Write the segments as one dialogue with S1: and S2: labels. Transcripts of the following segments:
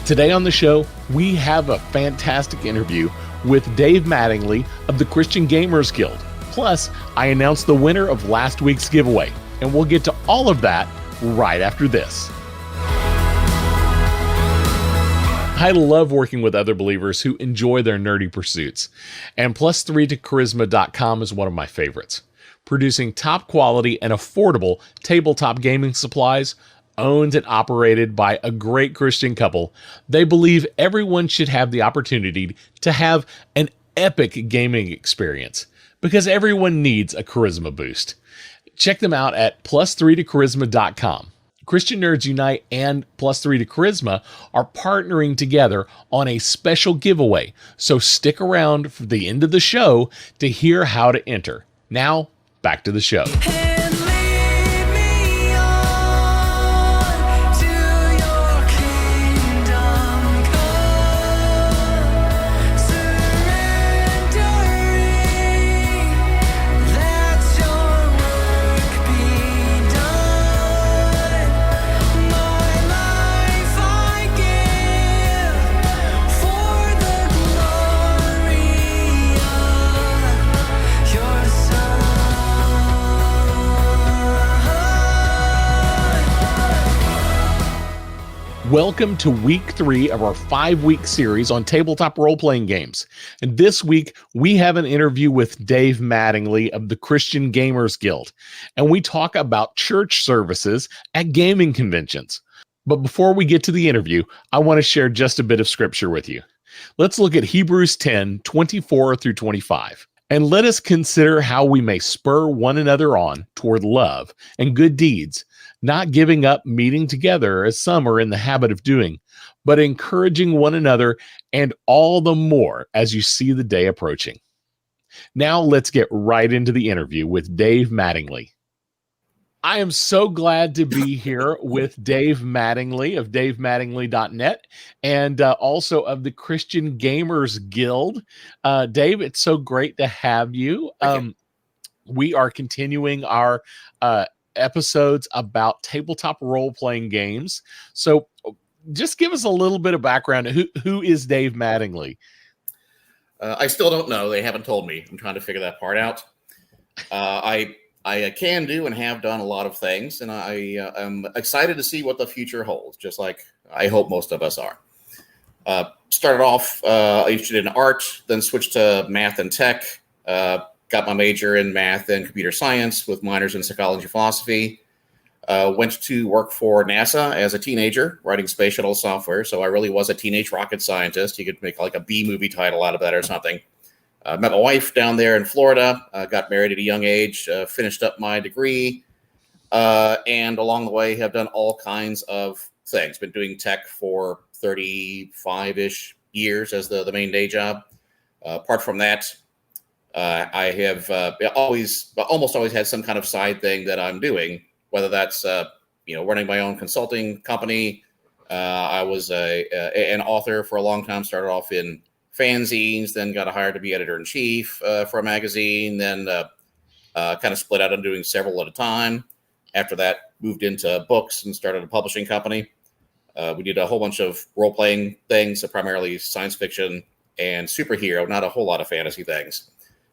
S1: Today on the show, we have a fantastic interview with Dave Mattingly of the Christian Gamers Guild. Plus, I announced the winner of last week's giveaway, and we'll get to all of that right after this. I love working with other believers who enjoy their nerdy pursuits, and plus3tocharisma.com is one of my favorites. Producing top quality and affordable tabletop gaming supplies, owned and operated by a great Christian couple, they believe everyone should have the opportunity to have an epic gaming experience because everyone needs a charisma boost. Check them out at plus3tocharisma.com. Christian Nerds Unite and Plus3tocharisma are partnering together on a special giveaway, so stick around for the end of the show to hear how to enter. Now, back to the show. Welcome to week 3 of our 5-week series on tabletop role-playing games. And this week, we have an interview with Dave Mattingly of the Christian Gamers Guild. And we talk about church services at gaming conventions. But before we get to the interview, I want to share just a bit of scripture with you. Let's look at Hebrews 10, 24 through 25. And let us consider how we may spur one another on toward love and good deeds, not giving up meeting together as some are in the habit of doing, but encouraging one another, and all the more as you see the day approaching. Now let's get right into the interview with Dave Mattingly. I am so glad to be here with Dave Mattingly of DaveMattingly.net and also of the Christian Gamers Guild. Dave, it's so great to have you. We are continuing our episodes about tabletop role-playing games. So just give us a little bit of background. Who is Dave Mattingly?
S2: I still don't know. They haven't told me. I'm trying to figure that part out. I can do and have done a lot of things, and I am excited to see what the future holds, just like I hope most of us are. Started off interested in art, then switched to math and tech. Got my major in math and computer science with minors in psychology and philosophy. Went to work for NASA as a teenager, writing space shuttle software. So I really was a teenage rocket scientist. You could make like a B movie title out of that or something. Met my wife down there in Florida, got married at a young age, finished up my degree, and along the way have done all kinds of things. Been doing tech for 35-ish years as the main day job. Apart from that, I have almost always had some kind of side thing that I'm doing, whether that's running my own consulting company. I was an author for a long time, started off in fanzines, then got hired to be editor-in-chief for a magazine, then kind of split out and doing several at a time. After that, moved into books and started a publishing company. We did a whole bunch of role-playing things, primarily science fiction and superhero, not a whole lot of fantasy things,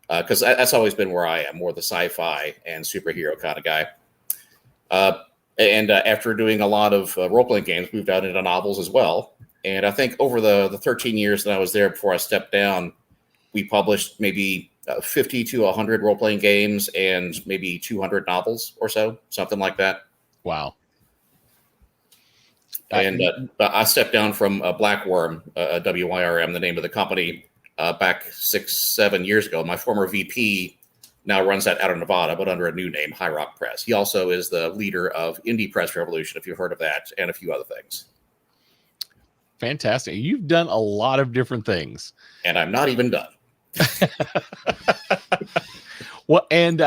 S2: because that's always been where I am, more the sci-fi and superhero kind of guy. And after doing a lot of role-playing games, moved out into novels as well. And I think over the 13 years that I was there before I stepped down, we published maybe 50 to 100 role-playing games and maybe 200 novels or so, something like that.
S1: Wow.
S2: And I stepped down from Blackworm, WYRM, the name of the company, back 6-7 years ago. My former VP now runs that out of Nevada, but under a new name, High Rock Press. He also is the leader of Indie Press Revolution, if you've heard of that, and a few other things.
S1: Fantastic. You've done a lot of different things.
S2: And I'm not even done.
S1: Well, and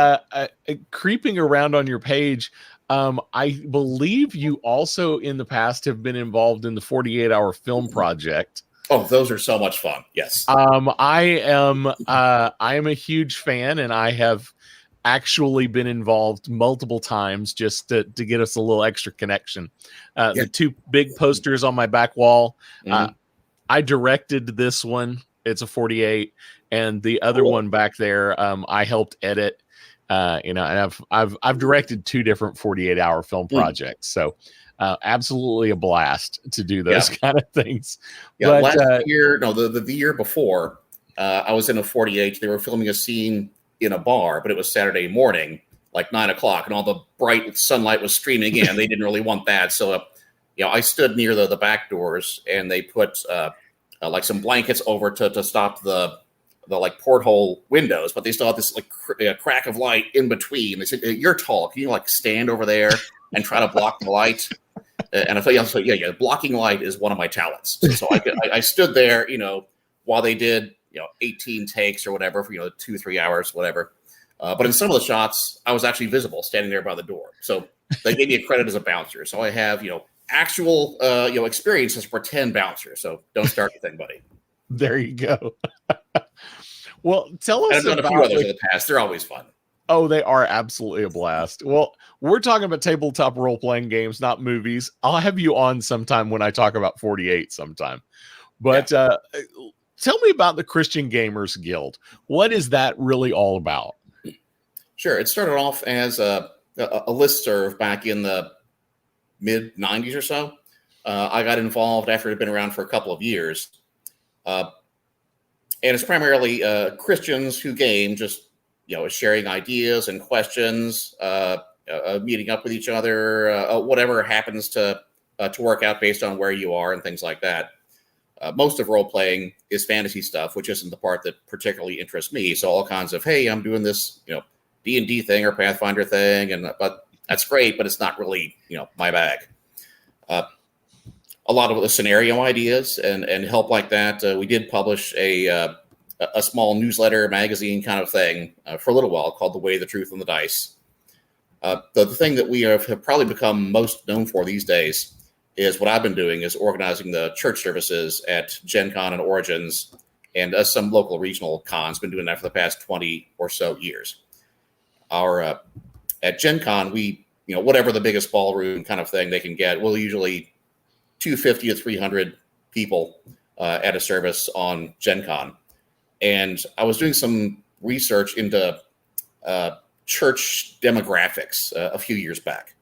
S1: creeping around on your page, I believe you also in the past have been involved in the 48-hour film project.
S2: Oh, those are so much fun. Yes.
S1: I am a huge fan, and I have actually been involved multiple times just to get us a little extra connection. The two big posters on my back wall, I directed this one. It's a 48, and the other one back there, I helped edit. And I've directed 2 different 48-hour film projects, so absolutely a blast to do those kind of things.
S2: Yeah, but, last year, the year before, I was in a 48. They were filming a scene in a bar, but it was Saturday morning, like 9 o'clock, and all the bright sunlight was streaming in. They didn't really want that, so I stood near the back doors, and they put like some blankets over to stop the like porthole windows, but they still have this like crack of light in between. They said, "You're tall. Can you like stand over there and try to block the light?" And I thought, blocking light is one of my talents. So I stood there, while they did 18 takes or whatever for 2-3 hours, whatever. But in some of the shots, I was actually visible, standing there by the door. So they gave me a credit as a bouncer. So I have actual experience as pretend bouncer. So don't start the thing, buddy.
S1: There you go. Well, tell us
S2: I've done a few others in the past. They're always fun.
S1: Oh, they are absolutely a blast. Well, we're talking about tabletop role-playing games, not movies. I'll have you on sometime when I talk about 48 sometime. But tell me about the Christian Gamers Guild. What is that really all about?
S2: Sure. It started off as a listserv back in the mid-90s or so. I got involved after it had been around for a couple of years. And it's primarily Christians who game, just sharing ideas and questions, meeting up with each other, whatever happens to work out based on where you are and things like that. Most of role playing is fantasy stuff, which isn't the part that particularly interests me. So all kinds of, hey, I'm doing this, D&D thing or Pathfinder thing, but that's great, but it's not really my bag. A lot of the scenario ideas and help like that. We did publish a small newsletter magazine kind of thing for a little while called The Way, the Truth, and the Dice. The thing that we have probably become most known for these days is what I've been doing is organizing the church services at Gen Con and Origins and some local regional cons. Been doing that for the past 20 or so years. At Gen Con, we, whatever the biggest ballroom kind of thing they can get, we'll usually 250 to 300 people at a service on Gen Con. And I was doing some research into church demographics a few years back.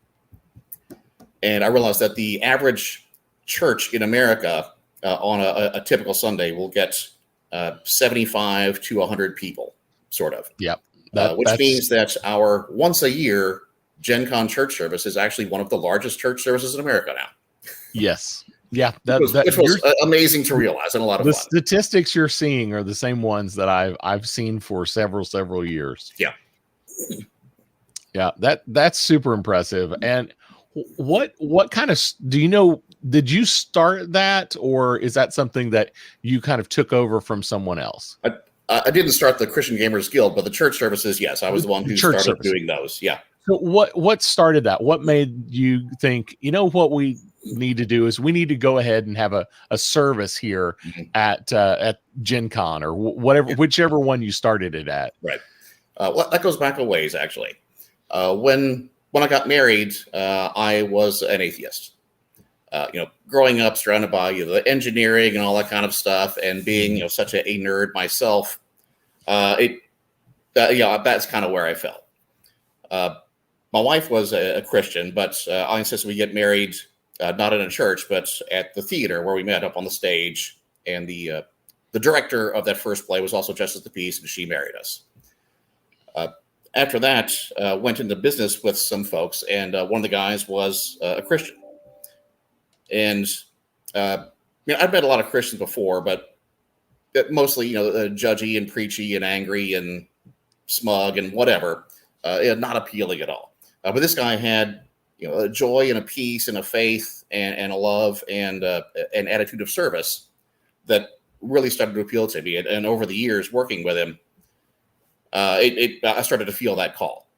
S2: And I realized that the average church in America on a typical Sunday will get 75 to 100 people, sort of.
S1: Yep.
S2: Which means that our once a year Gen Con church service is actually one of the largest church services in America now.
S1: Yes. Yeah.
S2: Which was amazing to realize and a lot of fun.
S1: The statistics you're seeing are the same ones that I've seen for several years.
S2: Yeah.
S1: Yeah. That's super impressive. And what kind of, did you start that, or is that something that you kind of took over from someone else?
S2: I didn't start the Christian Gamers Guild, but the church services, yes, I was the one who started doing those. Yeah.
S1: So what started that? What made you think, what we need to do is we need to go ahead and have a service here at Gen Con or whatever, whichever one you started it at.
S2: Right. Well, that goes back a ways, actually. When I got married, I was an atheist. Growing up surrounded by the engineering and all that kind of stuff, and being such a nerd myself, that's kind of where I fell. My wife was a Christian, but I insisted we get married not in a church, but at the theater where we met up on the stage. And the director of that first play was also Justice of the Peace, and she married us. After that, went into business with some folks, and one of the guys was a Christian. And I've met a lot of Christians before, but mostly, judgy and preachy and angry and smug and whatever, not appealing at all. But this guy had, a joy and a peace and a faith and a love and an attitude of service that really started to appeal to me. And over the years working with him, I started to feel that call.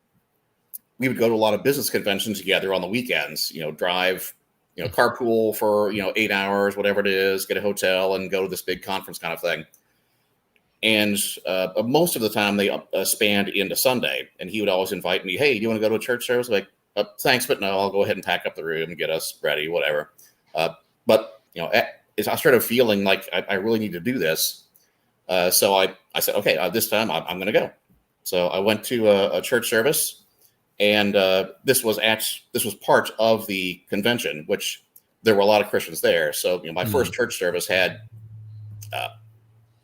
S2: We would go to a lot of business conventions together on the weekends, drive, carpool for, 8 hours, whatever it is, get a hotel and go to this big conference kind of thing. And most of the time they spanned into Sunday, and he would always invite me, "Hey, do you want to go to a church service?" Like, thanks, but no, I'll go ahead and pack up the room and get us ready, whatever. But as I started feeling like I really need to do this, so I said, okay, this time I'm going to go. So I went to a church service, and this was part of the convention, which there were a lot of Christians there. So my first church service had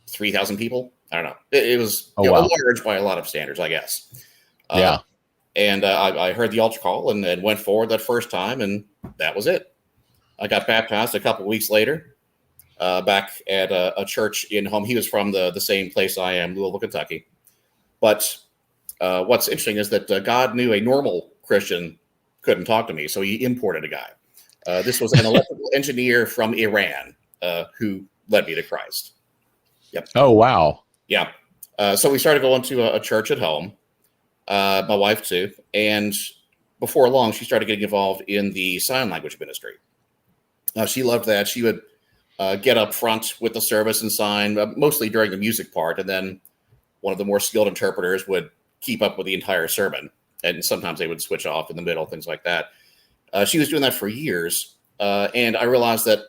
S2: 3,000 people. I don't know. It was large by a lot of standards, I guess.
S1: Yeah.
S2: And I heard the altar call and went forward that first time, and that was it. I got baptized a couple of weeks later back at a church in home. He was from the same place I am, Louisville, Kentucky. But what's interesting is that God knew a normal Christian couldn't talk to me, so he imported a guy. This was an electrical engineer from Iran who led me to Christ. Yep.
S1: Oh, wow.
S2: Yeah. So we started going to a church at home, my wife too. And before long, she started getting involved in the sign language ministry. She loved that. She would get up front with the service and sign, mostly during the music part. And then one of the more skilled interpreters would keep up with the entire sermon. And sometimes they would switch off in the middle, things like that. She was doing that for years. And I realized that,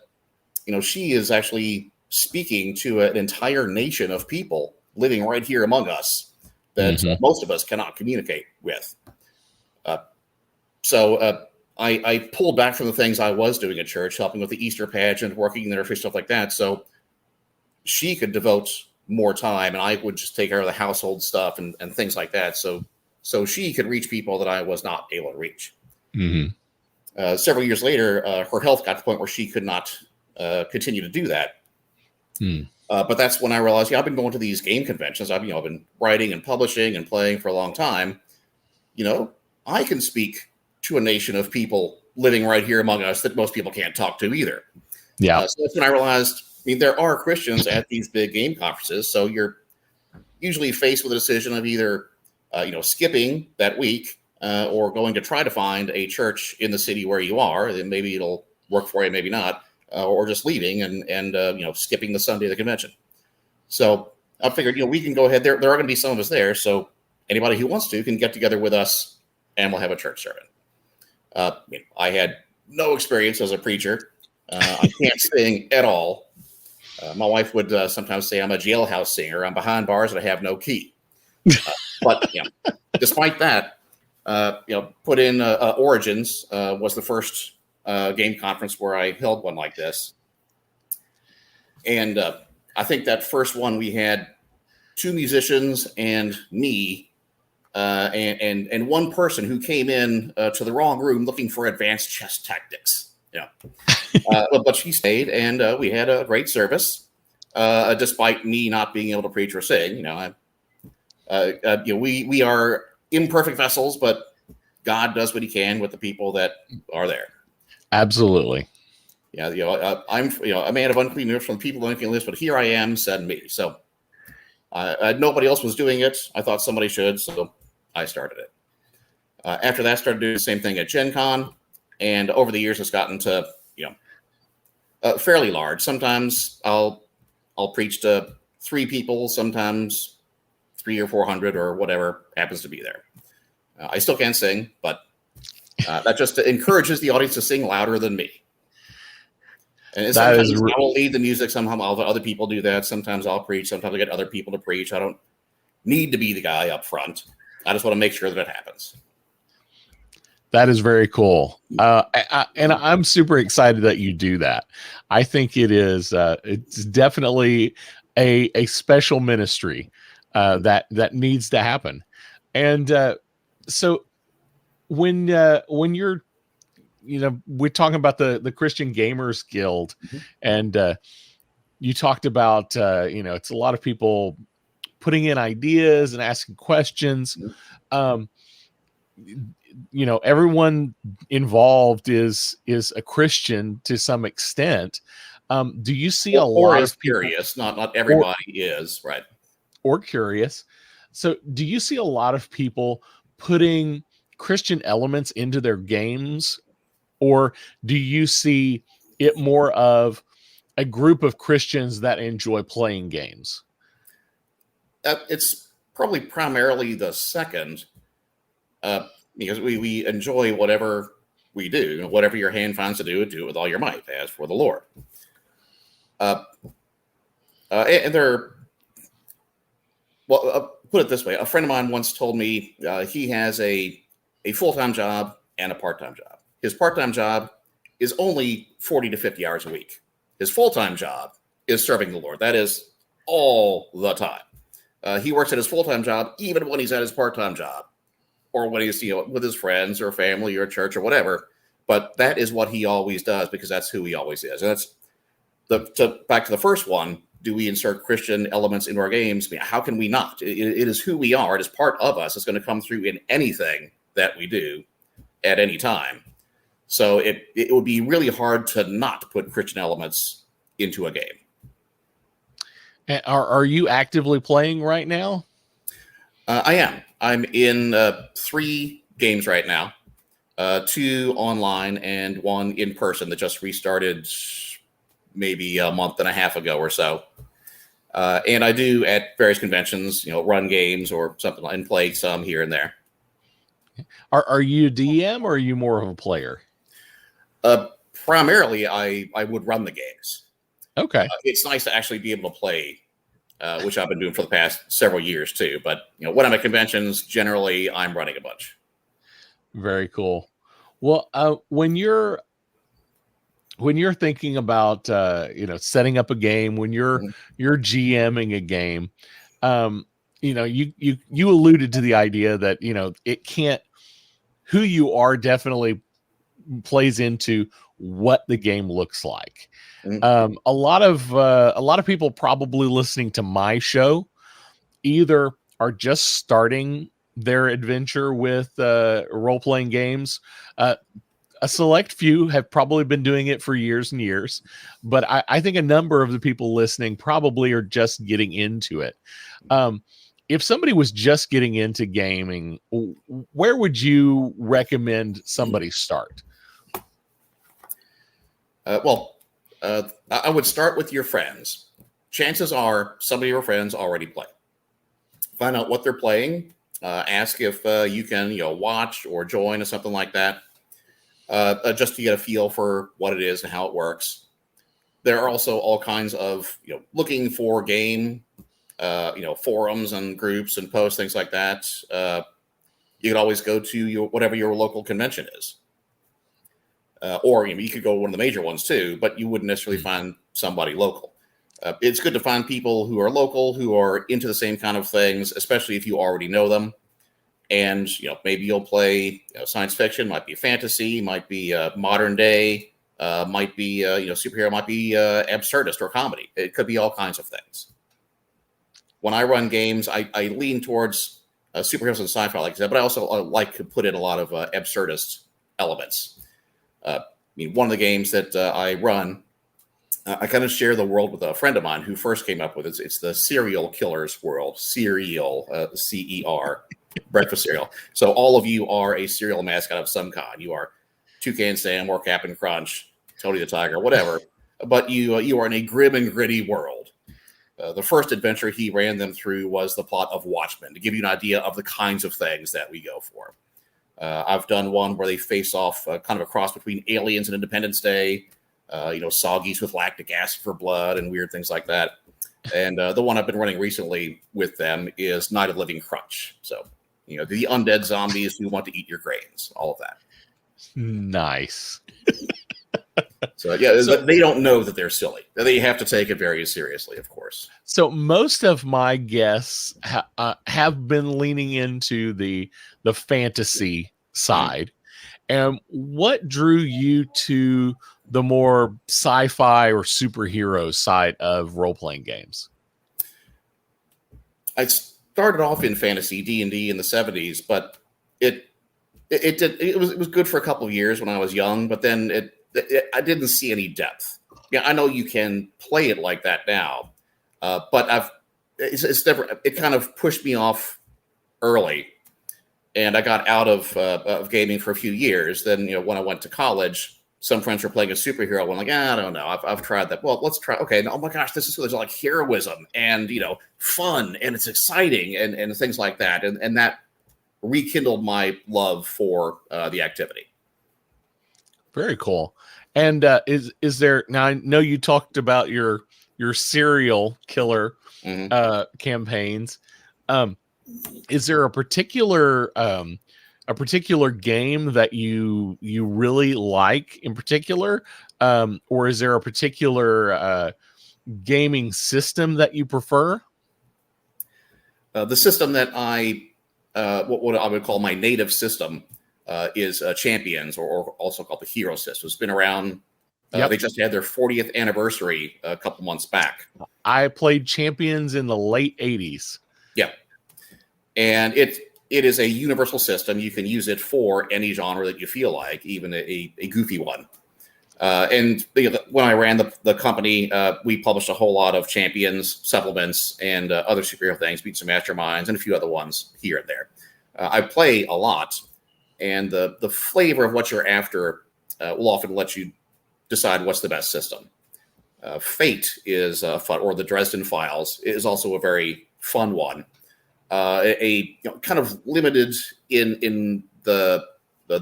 S2: she is actually speaking to an entire nation of people living right here among us that most of us cannot communicate with. So I pulled back from the things I was doing at church, helping with the Easter pageant, working in the nursery, stuff like that. So she could devote more time, and I would just take care of the household stuff and things like that. So she could reach people that I was not able to reach. Mm-hmm. Several years later, her health got to the point where she could not continue to do that. But that's when I realized, I've been going to these game conventions. I've been writing and publishing and playing for a long time. I can speak to a nation of people living right here among us that most people can't talk to either.
S1: Yeah.
S2: So that's when I realized, there are Christians at these big game conferences. So you're usually faced with a decision of either, skipping that week or going to try to find a church in the city where you are. And maybe it'll work for you, maybe not. Or just leaving and skipping the Sunday of the convention. So I figured, we can go ahead. There are going to be some of us there. So anybody who wants to can get together with us and we'll have a church sermon. I had no experience as a preacher. I can't sing at all. My wife would sometimes say I'm a jailhouse singer. I'm behind bars and I have no key. But despite that, put in Origins was the first game conference where I held one like this. And I think that first one we had 2 musicians and me and one person who came in to the wrong room looking for advanced chess tactics. But she stayed, and we had a great service, despite me not being able to preach or sing. We are imperfect vessels, but God does what he can with the people that are there.
S1: Absolutely.
S2: Yeah, I'm a man of unclean lips from the people of unclean lips, but here I am, send me. So nobody else was doing it. I thought somebody should, so I started it. After that, I started doing the same thing at Gen Con, and over the years, it's gotten to fairly large. Sometimes I'll preach to 3 people, sometimes 300 or 400 or whatever happens to be there. I still can't sing, but that just encourages the audience to sing louder than me. And sometimes I will lead the music. Somehow other people do that. Sometimes I'll preach. Sometimes I get other people to preach. I don't need to be the guy up front. I just want to make sure that it happens.
S1: That is very cool. And I'm super excited that you do that. I think it is, it's definitely a special ministry that needs to happen. And so when you're, we're talking about the Christian Gamers Guild, and you talked about, it's a lot of people putting in ideas and asking questions. Everyone involved is a Christian to some extent. Do you see a lot of people
S2: curious? Not everybody is, right?
S1: Or curious. So do you see a lot of people putting Christian elements into their games, or do you see it more of a group of Christians that enjoy playing games?
S2: It's probably primarily the second, because we enjoy whatever we do. Whatever your hand finds to do it with all your might, as for the Lord. And there, well, put it this way: a friend of mine once told me he has a full-time job and a part-time job. His part-time job is only 40 to 50 hours a week. His full-time job is serving the Lord. That is all the time. He works at his full-time job even when he's at his part-time job, or when he's with his friends or family or church or whatever. But that is what he always does, because that's who he always is. And that's back to the first one. Do we insert Christian elements into our games? I mean, how can we not? It is who we are. It is part of us. It's going to come through in anything that we do at any time. So it would be really hard to not put Christian elements into a game.
S1: Are you actively playing right now?
S2: I am. I'm in 3 games right now, 2 online and 1 in person that just restarted maybe a month and a half ago or so. And I do at various conventions, run games or something, and play some here and there.
S1: Are you a DM or are you more of a player?
S2: Primarily, I would run the games.
S1: Okay.
S2: It's nice to actually be able to play, which I've been doing for the past several years too. But when I'm at conventions, generally I'm running a bunch.
S1: Very cool. Well, when you're thinking about setting up a game, when you're GMing a game, you alluded to the idea that it can't. Who you are definitely plays into what the game looks like. Mm-hmm. A lot of people probably listening to my show either are just starting their adventure with role-playing games. A select few have probably been doing it for years and years, but I think a number of the people listening probably are just getting into it. If somebody was just getting into gaming, where would you recommend somebody start?
S2: I would start with your friends. Chances are some of your friends already play. Find out what they're playing. Ask if you can, watch or join or something like that, just to get a feel for what it is and how it works. There are also all kinds of, looking for game, forums and groups and posts, things like that. You could always go to whatever your local convention is. Or you could go to one of the major ones too, but you wouldn't necessarily find somebody local. It's good to find people who are local, who are into the same kind of things, especially if you already know them. And maybe you'll play science fiction, might be fantasy, might be modern day, might be superhero, might be absurdist or comedy. It could be all kinds of things. When I run games, I lean towards superheroes and sci-fi like that, but I also like to put in a lot of absurdist elements. One of the games that I run, I kind of share the world with a friend of mine who first came up with it. It's the Serial Killers world. Cereal, CER, breakfast cereal. So all of you are a cereal mascot of some kind. You are Toucan Sam or Captain Crunch, Tony the Tiger, whatever. But you are in a grim and gritty world. The first adventure he ran them through was the plot of Watchmen, to give you an idea of the kinds of things that we go for. I've done one where they face off kind of a cross between Aliens and Independence Day, soggies with lactic acid for blood and weird things like that. And the one I've been running recently with them is Night of Living Crunch. So, the undead zombies who want to eat your grains, all of that.
S1: Nice.
S2: So, they don't know that they're silly. They have to take it very seriously, of course.
S1: So most of my guests have been leaning into the fantasy side. And what drew you to the more sci-fi or superhero side of role-playing games?
S2: I started off in fantasy D&D in the 70s, but it was good for a couple of years when I was young, but then I didn't see any depth. Yeah, I know you can play it like that now, but it's never. It kind of pushed me off early, and I got out of gaming for a few years. Then when I went to college, some friends are playing a superhero one, like, I don't know, I've tried that. Well, let's try. Okay, oh my gosh, this is there's like heroism and fun and it's exciting and things like that, and that rekindled my love for the activity.
S1: Very cool. And is there now? I know you talked about your serial killer campaigns. Is there a particular game that you really like in particular, or is there a particular gaming system that you prefer?
S2: The system that what I would call my native system is Champions, or also called the Hero system. It's been around. They just had their 40th anniversary a couple months back.
S1: I played Champions in the late 80s.
S2: Yeah. And it is a universal system. You can use it for any genre that you feel like, even a goofy one. And when I ran the company, we published a whole lot of Champions supplements and other superhero things, Beats and Masterminds, and a few other ones here and there. I play a lot, and the flavor of what you're after will often let you decide what's the best system. Fate is fun, or the Dresden Files is also a very fun one. Kind of limited in the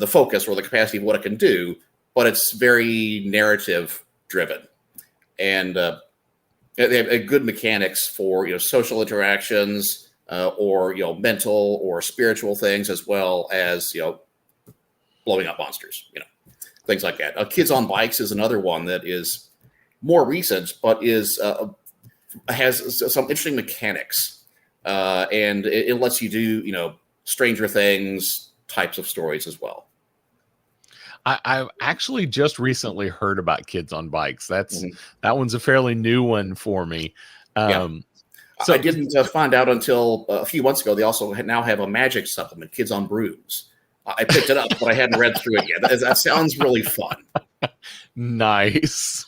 S2: focus or the capacity of what it can do, but it's very narrative driven, and they have good mechanics for social interactions or mental or spiritual things, as well as blowing up monsters, things like that. Kids on Bikes is another one that is more recent, but has some interesting mechanics, and it lets you do Stranger Things types of stories as well.
S1: I've actually just recently heard about Kids on Bikes. That one's a fairly new one for me.
S2: So I didn't find out until a few months ago. They also now have a magic supplement, Kids on Brooms. I picked it up, but I hadn't read through it yet. That sounds really fun.
S1: Nice.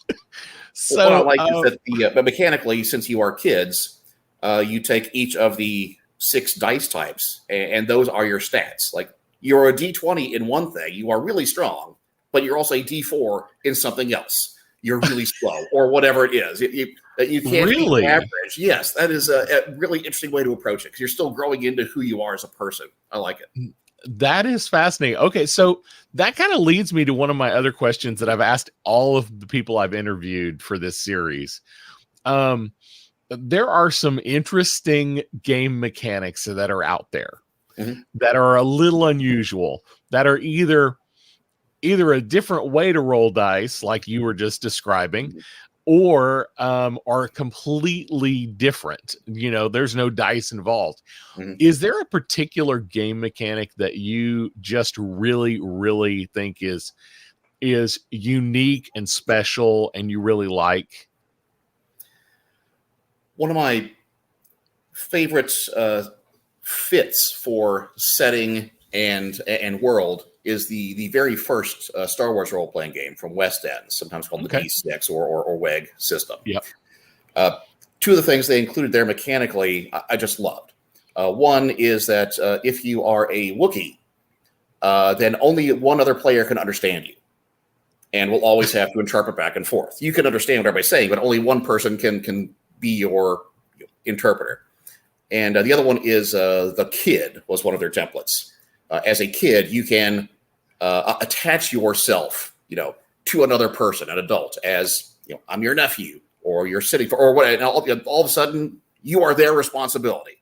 S1: So
S2: what I like is that but mechanically, since you are kids, you take each of the 6 dice types, and those are your stats. Like, you're a D20 in one thing, you are really strong, but you're also a D4 in something else. You're really slow, or whatever it is. You can't
S1: really
S2: be average. Yes, that is a really interesting way to approach it, because you're still growing into who you are as a person. I like it.
S1: That is fascinating. Okay, so that kind of leads me to one of my other questions that I've asked all of the people I've interviewed for this series. There are some interesting game mechanics that are out there that are a little unusual, that are either a different way to roll dice, like you were just describing, or are completely different. There's no dice involved. Is there a particular game mechanic that you just really, really think is unique and special and you really like?
S2: One of my favorite fits for setting and world is the very first Star Wars role-playing game from West End, sometimes called the D6 or WEG system.
S1: Yep.
S2: 2 of the things they included there mechanically, I just loved. One is that if you are a Wookiee, then only one other player can understand you, and will always have to interpret back and forth. You can understand what everybody's saying, but only one person can be your interpreter. And the other one is the Kid was one of their templates. As a kid, you can attach yourself, to another person, an adult, as I'm your nephew, or you're sitting for, or what. And all of a sudden, you are their responsibility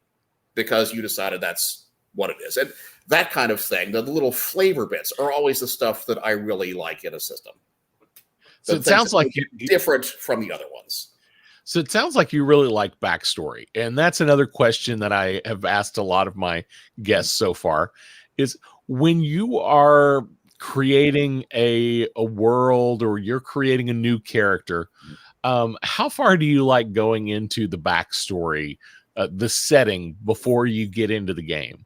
S2: because you decided that's what it is. And that kind of thing, the little flavor bits, are always the stuff that I really like in a system.
S1: So it sounds like
S2: different from the other ones.
S1: So it sounds like you really like backstory. And that's another question that I have asked a lot of my guests so far, is when you are creating a world, or you're creating a new character, how far do you like going into the backstory, the setting, before you get into the game?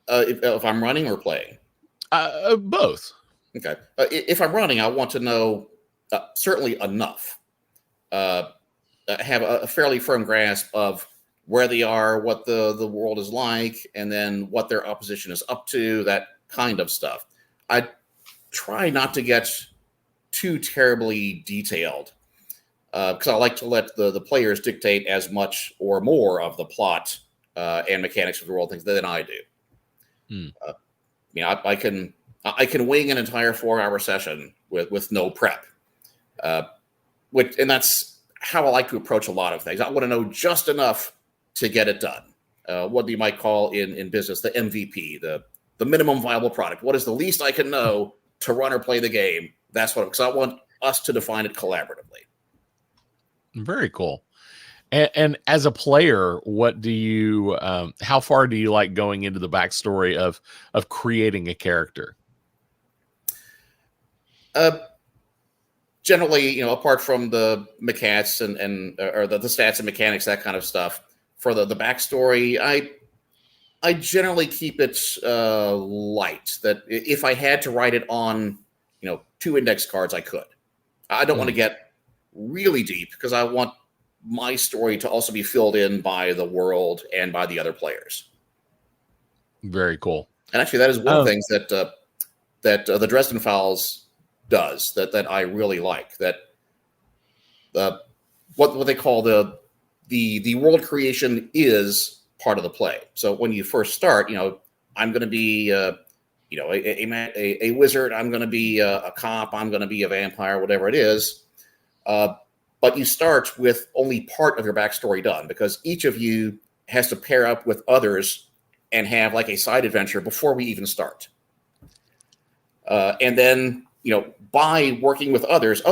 S2: If I'm running or playing?
S1: Both.
S2: Okay. If I'm running, I want to know certainly enough. Have a fairly firm grasp of where they are, what the world is like, and then what their opposition is up to, that kind of stuff. I try not to get too terribly detailed because I like to let the players dictate as much or more of the plot and mechanics of the world things than I do. I can wing an entire 4-hour session with no prep, and that's how I like to approach a lot of things. I want to know just enough to get it done. What you might call in business the MVP, the minimum viable product. What is the least I can know to run or play the game? That's what, because I want us to define it collaboratively.
S1: Very cool. And as a player, what do you? How far do you like going into the backstory of creating a character?
S2: Generally, apart from the mechanics and or the stats and mechanics, that kind of stuff. For the backstory, I generally keep it light. That if I had to write it on, 2 index cards, I could. I don't want to get really deep because I want my story to also be filled in by the world and by the other players.
S1: Very cool.
S2: And actually, that is one of the things that the Dresden Files does that I really like. That what they call the world creation is part of the play. So when you first start, I'm going to be a wizard. I'm going to be a cop. I'm going to be a vampire. Whatever it is. But you start with only part of your backstory done because each of you has to pair up with others and have like a side adventure before we even start. And then, by working with others,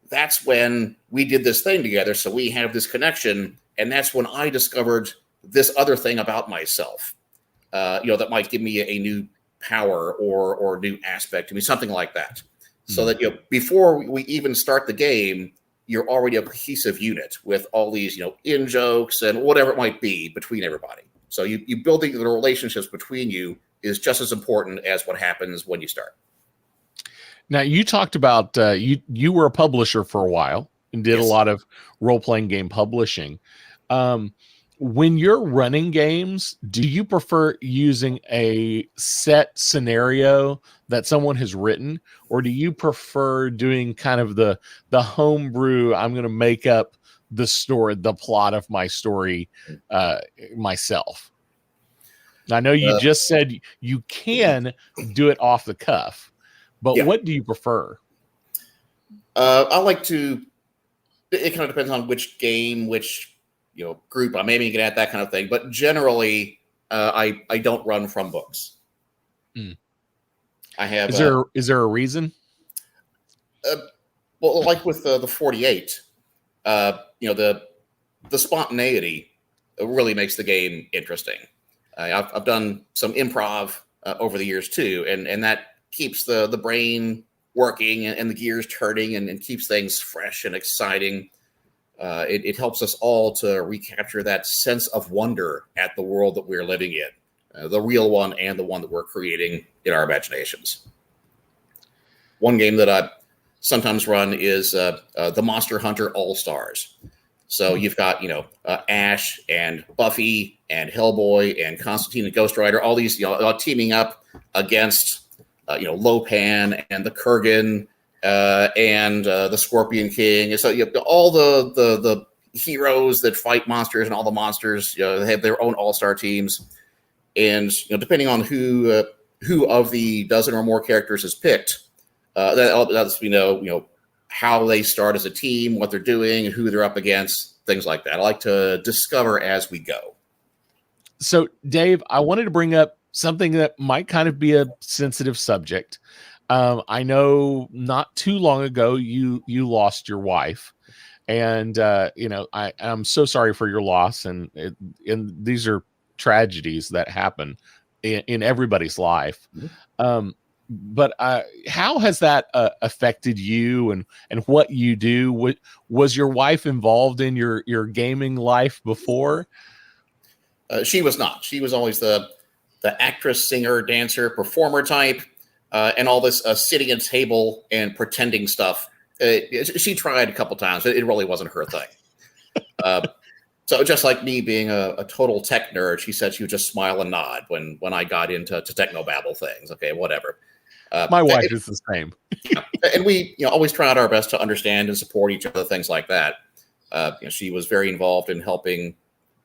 S2: that's when we did this thing together. So we have this connection. And that's when I discovered this other thing about myself, that might give me a new power or new aspect to me, something like that. So that, before we even start the game, you're already a cohesive unit with all these, in jokes and whatever it might be between everybody. So you building the relationships between you is just as important as what happens when you start.
S1: Now, you talked about you were a publisher for a while and did a lot of role-playing game publishing. When you're running games, do you prefer using a set scenario that someone has written, or do you prefer doing kind of the homebrew, I'm going to make up the story, the plot of my story myself? I know you just said you can do it off the cuff, but what do you prefer?
S2: I like to, it kind of depends on which game, which group I'm aiming it at, that kind of thing. But generally, I don't run from books. I have.
S1: Is there a reason?
S2: Well, like with the 48, the spontaneity really makes the game interesting. I've done some improv over the years too, and that keeps the brain working and the gears turning and keeps things fresh and exciting. It helps us all to recapture that sense of wonder at the world that we're living in, the real one and the one that we're creating in our imaginations. One game that I sometimes run is the Monster Hunter All-Stars. So you've got, Ash and Buffy and Hellboy and Constantine and Ghost Rider, all these, teaming up against, Lopan and the Kurgan and the Scorpion King. And so you have all the heroes that fight monsters, and all the monsters, they have their own all-star teams. And depending on who of the dozen or more characters is picked, that lets me know how they start as a team, what they're doing, who they're up against, things like that. I like to discover as we go.
S1: So, Dave, I wanted to bring up something that might kind of be a sensitive subject. I know not too long ago you lost your wife, and I'm so sorry for your loss. And these are tragedies that happen in everybody's life. Mm-hmm. But how has that affected you and what you do? Was your wife involved in your gaming life before?
S2: She was not. She was always the actress, singer, dancer, performer type, and all this sitting at a table and pretending stuff. She tried a couple times. It really wasn't her thing. So just like me being a total tech nerd, she said she would just smile and nod when I got into technobabble things. Okay, whatever.
S1: My wife is the same.
S2: And we, always try out our best to understand and support each other, things like that. She was very involved in helping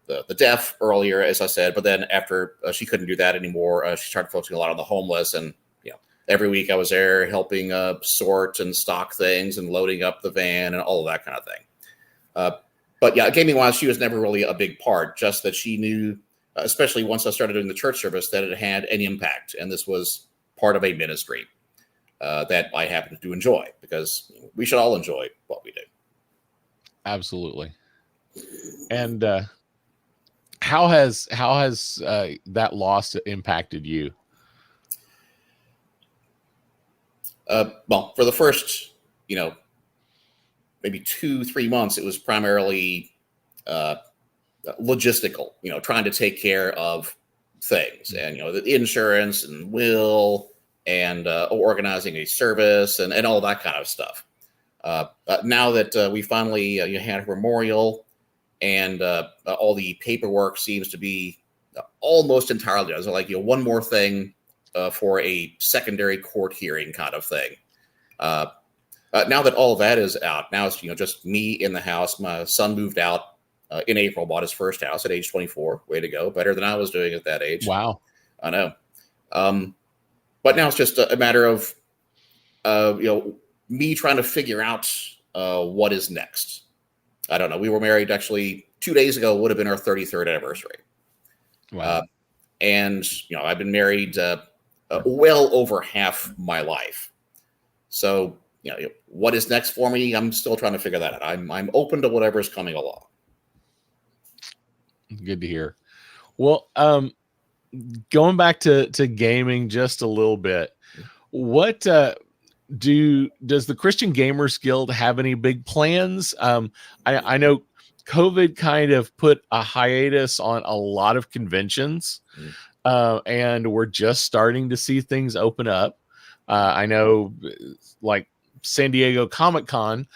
S2: the deaf earlier, as I said, but then after she couldn't do that anymore, she started focusing a lot on the homeless. And every week I was there helping sort and stock things and loading up the van and all of that kind of thing. But yeah, gaming wise, she was never really a big part. Just that she knew, especially once I started doing the church service, that it had an impact, and this was part of a ministry that I happen to enjoy, because we should all enjoy what we do.
S1: Absolutely. And how has that loss impacted you?
S2: Well, for the first, maybe 2-3 months, it was primarily logistical, trying to take care of things, and, the insurance and will and organizing a service and all that kind of stuff. Now that we finally had a memorial, and all the paperwork seems to be almost entirely done. So like, one more thing for a secondary court hearing kind of thing. Now that all of that is out, now it's just me in the house. My son moved out in April, bought his first house at age 24. Way to go! Better than I was doing at that age.
S1: Wow,
S2: I know. But now it's just a matter of me trying to figure out what is next. I don't know. We were married actually 2 days ago. Would have been our 33rd anniversary.
S1: Wow.
S2: And I've been married well over half my life. So what is next for me? I'm still trying to figure that out. I'm open to whatever's coming along.
S1: Good to hear. Well, going back to gaming just a little bit, what does the Christian Gamers Guild have any big plans? I know COVID kind of put a hiatus on a lot of conventions, and we're just starting to see things open up. I know, like San Diego Comic-Con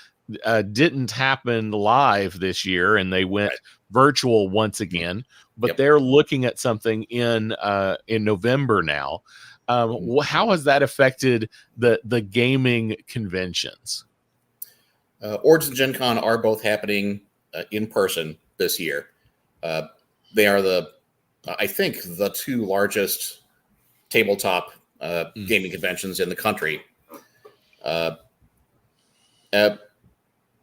S1: didn't happen live this year, and they went virtual once again. But they're looking at something in November now. How has that affected the gaming conventions?
S2: Origins and Gen Con are both happening in person this year. They are I think the two largest tabletop gaming conventions in the country.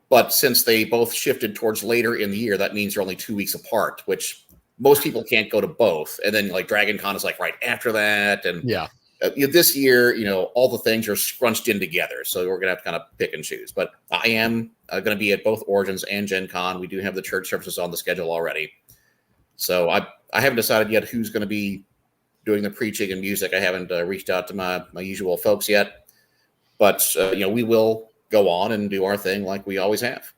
S2: But since they both shifted towards later in the year, that means they're only 2 weeks apart, which most people can't go to both. And then like Dragon Con is like right after that. And this year, all the things are scrunched in together. So we're going to have to kind of pick and choose. But I am going to be at both Origins and Gen Con. We do have the church services on the schedule already. So I haven't decided yet who's going to be doing the preaching and music. I haven't reached out to my usual folks yet. But, we will go on and do our thing like we always have.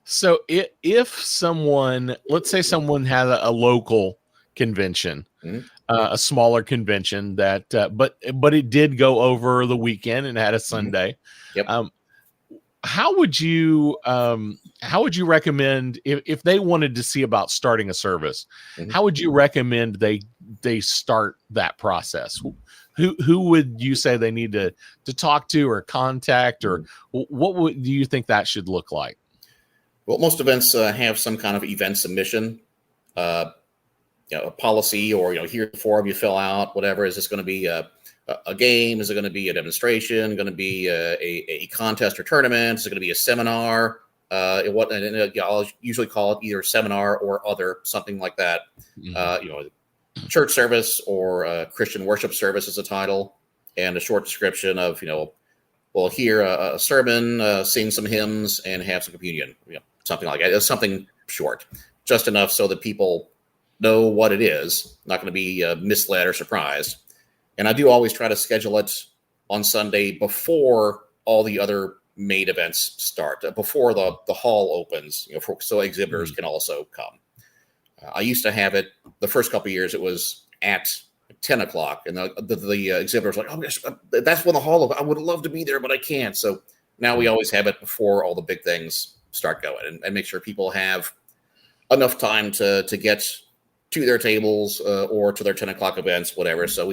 S1: So if someone, let's say someone had a local convention, a smaller convention that, but it did go over the weekend and had a Sunday. How would you recommend if they wanted to see about starting a service? How would you recommend they start that process? Who would you say they need to talk to or contact, or do you think that should look like?
S2: Well, most events have some kind of event submission, a policy, or here's the form you fill out. Whatever, is this going to be a game? Is it going to be a demonstration? Going to be a contest or tournament? Is it going to be a seminar? I'll usually call it either seminar or other, something like that. Church service or Christian worship service is a title, and a short description of we'll hear a sermon, sing some hymns, and have some communion. Something like that. It's something short, just enough so that people know what it is, not going to be misled or surprised. And I do always try to schedule it on Sunday before all the other main events start, before the hall opens, so exhibitors can also come. I used to have it the first couple of years. It was at 10 o'clock, and the exhibitors were like, "Oh, yes, that's when the hall opens. I would love to be there, but I can't." So now we always have it before all the big things start going, and make sure people have enough time to get to their tables or to their 10 o'clock events, whatever. So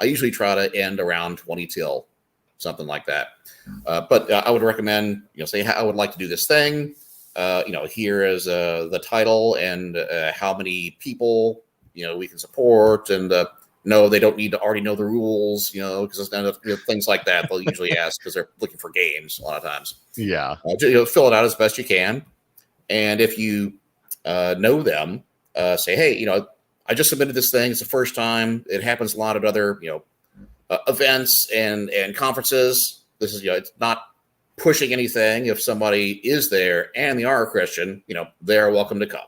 S2: I usually try to end around 20 till, something like that. But I would recommend, say, I would like to do this thing. Here is the title and how many people, we can support. And no, they don't need to already know the rules, because things like that they'll usually ask because they're looking for games a lot of times.
S1: Yeah.
S2: Fill it out as best you can. And if you know them, say, hey, I just submitted this thing. It's the first time. It happens a lot at other, events and conferences. This is, it's not pushing anything. If somebody is there and they are a Christian, they're welcome to come.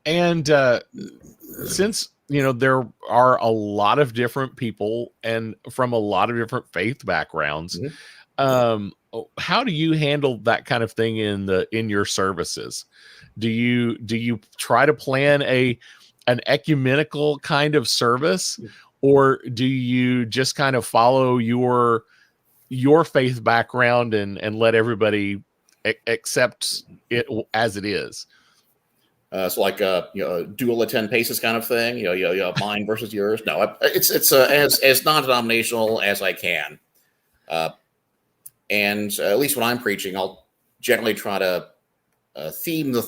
S1: And since, there are a lot of different people and from a lot of different faith backgrounds, how do you handle that kind of thing in your services? Do you try to plan an ecumenical kind of service, or do you just kind of follow your faith background and let everybody accept it as it is?
S2: So like dual at 10 paces kind of thing, mine versus yours. No, it's as non-denominational as I can. And at least when I'm preaching, I'll generally try to theme the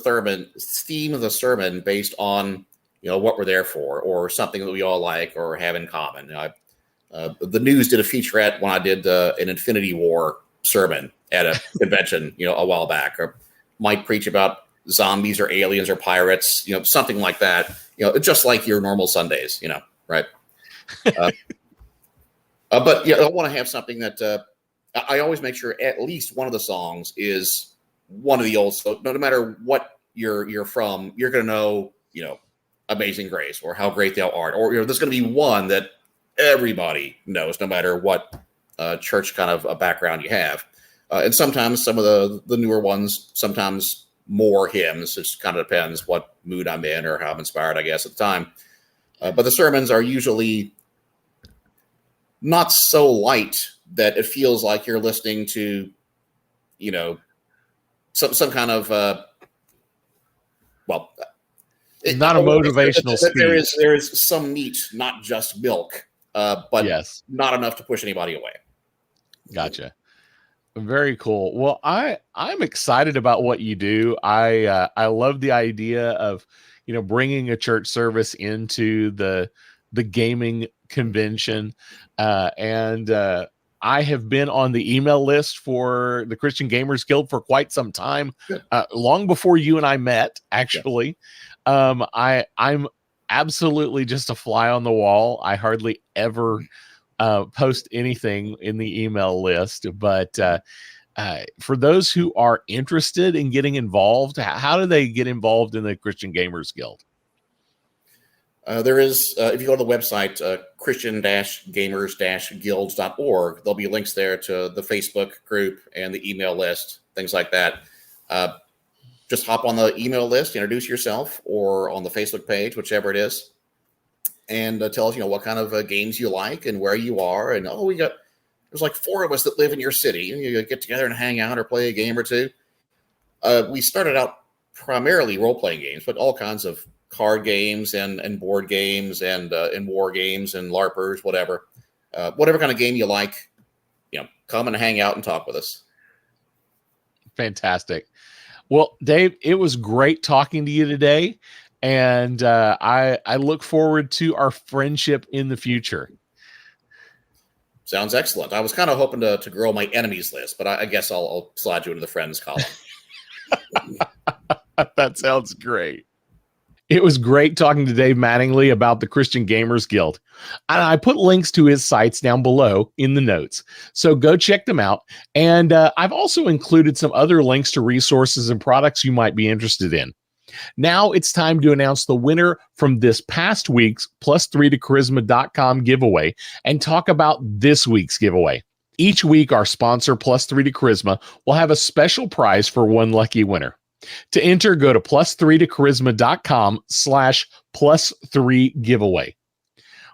S2: sermon based on what we're there for, or something that we all like or have in common. The news did a featurette when I did an Infinity War sermon at a convention, a while back. Or might preach about zombies or aliens or pirates, something like that. Just like your normal Sundays, right? But I want to have something that I always make sure at least one of the songs is one of the old. So no matter what you're from, you're going to know, Amazing Grace or How Great Thou Art, or there's going to be one that everybody knows, no matter what church kind of a background you have. And sometimes some of the newer ones, sometimes more hymns. It just kind of depends what mood I'm in or how I'm inspired, I guess, at the time. But the sermons are usually not so light that it feels like you're listening to, some kind of
S1: not a motivational speech.
S2: There is some meat, not just milk, but
S1: yes,
S2: not enough to push anybody away.
S1: Gotcha. Very cool. Well, I'm excited about what you do. I love the idea of, bringing a church service into the gaming convention. And I have been on the email list for the Christian Gamers Guild for quite some time, long before you and I met, actually. Yeah. I'm absolutely just a fly on the wall. I hardly ever post anything in the email list, but for those who are interested in getting involved, how do they get involved in the Christian Gamers Guild?
S2: There is, if you go to the website, christian-gamers-guilds.org, there'll be links there to the Facebook group and the email list, things like that. Just hop on the email list, introduce yourself, or on the Facebook page, whichever it is, and tell us, what kind of games you like and where you are. And, there's like 4 of us that live in your city. You get together and hang out or play a game or two. We started out primarily role-playing games, but all kinds of card games and board games and war games and LARPers, whatever. Whatever kind of game you like, come and hang out and talk with us.
S1: Fantastic. Well, Dave, it was great talking to you today. And I look forward to our friendship in the future.
S2: Sounds excellent. I was kind of hoping to grow my enemies list, but I guess I'll slide you into the friends column.
S1: That sounds great. It was great talking to Dave Mattingly about the Christian Gamers Guild. And I put links to his sites down below in the notes, so go check them out. And I've also included some other links to resources and products you might be interested in. Now it's time to announce the winner from this past week's +3tocharisma.com giveaway and talk about this week's giveaway. Each week, our sponsor, +3 to Charisma, will have a special prize for one lucky winner. To enter, go to +3tocharisma.com/+3 giveaway.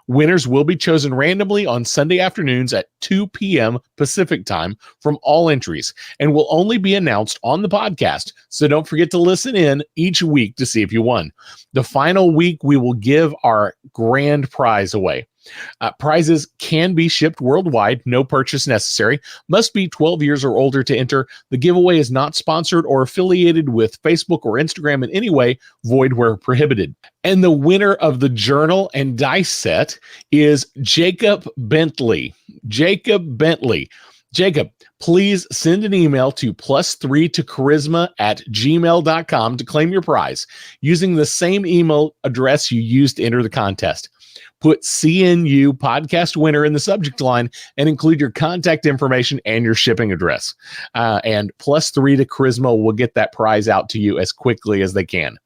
S1: Winners will be chosen randomly on Sunday afternoons at 2 p.m. Pacific time from all entries and will only be announced on the podcast. So don't forget to listen in each week to see if you won. The final week, we will give our grand prize away. Prizes can be shipped worldwide, no purchase necessary, must be 12 years or older to enter. The giveaway is not sponsored or affiliated with Facebook or Instagram in any way, void where prohibited. And the winner of the journal and dice set is Jacob Bentley. Jacob Bentley. Jacob, please send an email to +3tocharisma@gmail.com to claim your prize using the same email address you used to enter the contest. Put CNU podcast winner in the subject line and include your contact information and your shipping address. And +3tocharisma will get that prize out to you as quickly as they can.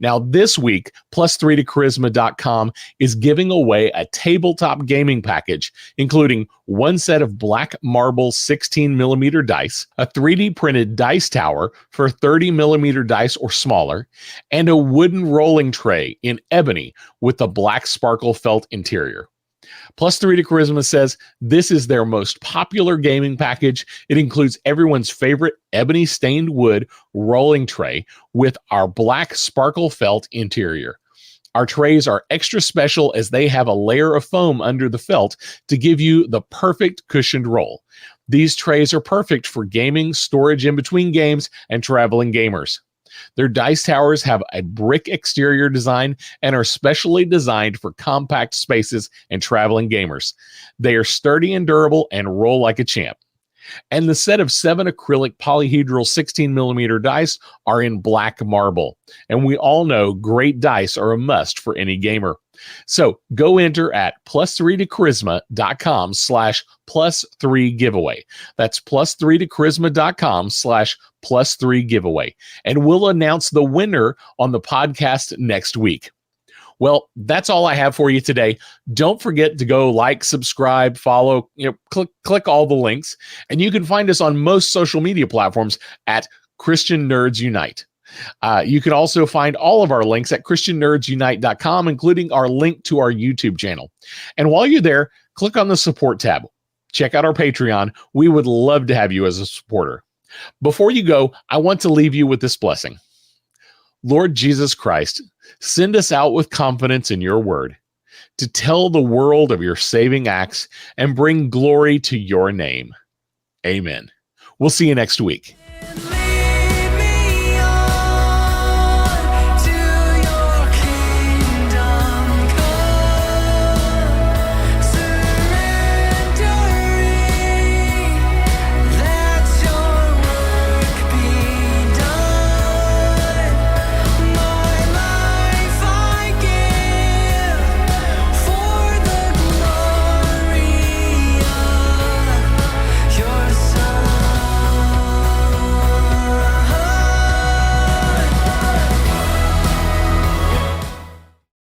S1: Now, this week, +3tocharisma.com is giving away a tabletop gaming package, including one set of black marble 16mm dice, a 3D printed dice tower for 30mm dice or smaller, and a wooden rolling tray in ebony with a black sparkle felt interior. +3tocharisma says this is their most popular gaming package. It includes everyone's favorite ebony stained wood rolling tray with our black sparkle felt interior. Our trays are extra special as they have a layer of foam under the felt to give you the perfect cushioned roll. These trays are perfect for gaming, storage in between games, and traveling gamers. Their dice towers have a brick exterior design and are specially designed for compact spaces and traveling gamers. They are sturdy and durable and roll like a champ. And the set of 7 acrylic polyhedral 16mm dice are in black marble. And we all know great dice are a must for any gamer. So go enter at +3tocharisma.com/+3 giveaway. That's +3tocharisma.com/+3 giveaway. And we'll announce the winner on the podcast next week. Well, that's all I have for you today. Don't forget to go like, subscribe, follow, click all the links. And you can find us on most social media platforms at Christian Nerds Unite. You can also find all of our links at christiannerdsunite.com, including our link to our YouTube channel. And while you're there, click on the support tab. Check out our Patreon. We would love to have you as a supporter. Before you go, I want to leave you with this blessing. Lord Jesus Christ, send us out with confidence in your word to tell the world of your saving acts and bring glory to your name. Amen. We'll see you next week.